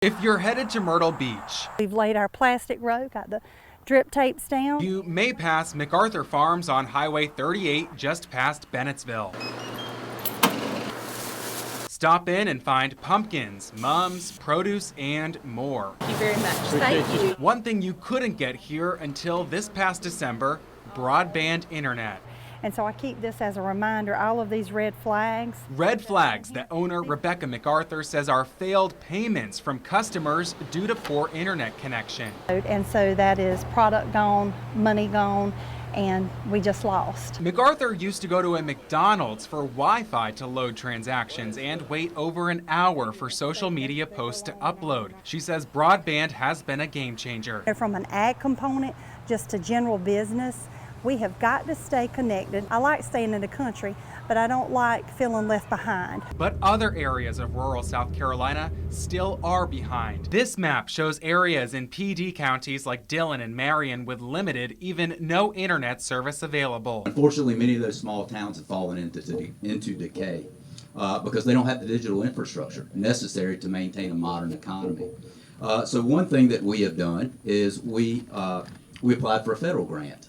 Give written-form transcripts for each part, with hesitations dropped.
If you're headed to Myrtle Beach, We've laid our plastic road, got the drip tapes down. you may pass MacArthur Farms on Highway 38 just past Bennettsville. Stop in and find pumpkins, mums, produce, and more. Thank you very much. Thank you. One thing you couldn't get here until this past December, broadband internet. And so I keep this as a reminder, all of these red flags. Red flags that owner Rebecca MacArthur says are failed payments from customers due to poor internet connection. And so that is product gone, money gone, and we just lost. MacArthur used to go to a McDonald's for Wi-Fi to load transactions and wait over an hour for social media posts to upload. She says broadband has been a game changer. From an ag component just to general business, we have got to stay connected. I like staying in the country, but I don't like feeling left behind. But other areas of rural South Carolina still are behind. This map shows areas in PD counties like Dillon and Marion with limited, even no internet service available. Unfortunately, many of those small towns have fallen into decay because they don't have the digital infrastructure necessary to maintain a modern economy. So one thing that we have done is we applied for a federal grant.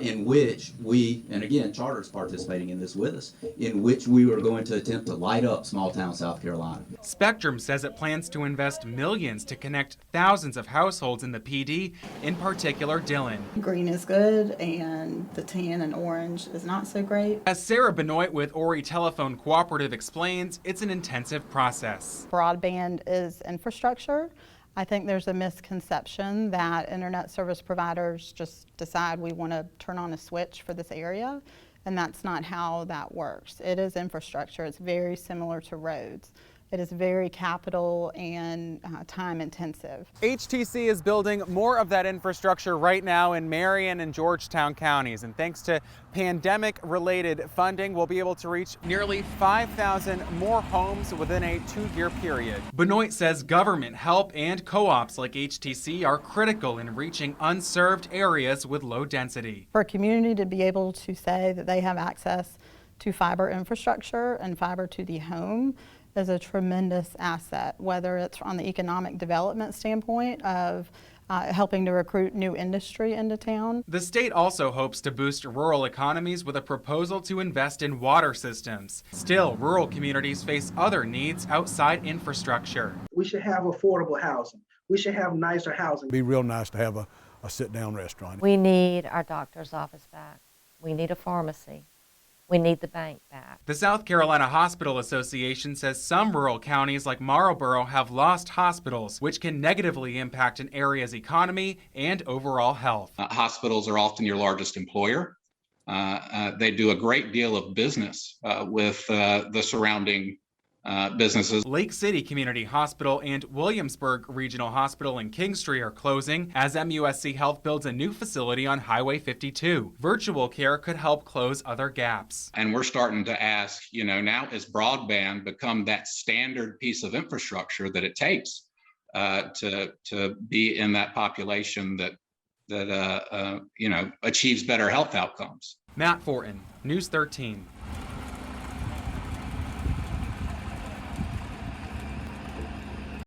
In which we, and again, Charter's participating in this with us, in which we were going to attempt to light up small town South Carolina. Spectrum says it plans to invest millions to connect thousands of households in the PD, in particular Dillon. Green is good and the tan and orange is not so great. As Sarah Benoit with Ori Telephone Cooperative explains, it's an intensive process. Broadband is infrastructure. I think there's a misconception that internet service providers just decide we want to turn on a switch for this area, and that's not how that works. It is infrastructure. It's very similar to roads. It is very capital and time intensive. HTC is building more of that infrastructure right now in Marion and Georgetown counties, and thanks to pandemic-related funding, we'll be able to reach nearly 5,000 more homes within a 2-year period. Benoit says government help and co-ops like HTC are critical in reaching unserved areas with low density. For a community to be able to say that they have access to fiber infrastructure and fiber to the home is a tremendous asset, whether it's on the economic development standpoint of helping to recruit new industry into town. The state also hopes to boost rural economies with a proposal to invest in water systems. Still, rural communities face other needs outside infrastructure. We should have affordable housing. We should have nicer housing. It'd be real nice to have a sit-down restaurant. We need our doctor's office back. We need a pharmacy. We need the bank back. The South Carolina Hospital Association says some rural counties like Marlboro have lost hospitals, which can negatively impact an area's economy and overall health. Hospitals are often your largest employer. They do a great deal of business with the surrounding businesses. Lake City Community Hospital and Williamsburg Regional Hospital in Kingstree are closing as MUSC Health builds a new facility on Highway 52. Virtual care could help close other gaps. And we're starting to ask, now has broadband become that standard piece of infrastructure that it takes to be in that population that achieves better health outcomes? Matt Fortin, News 13.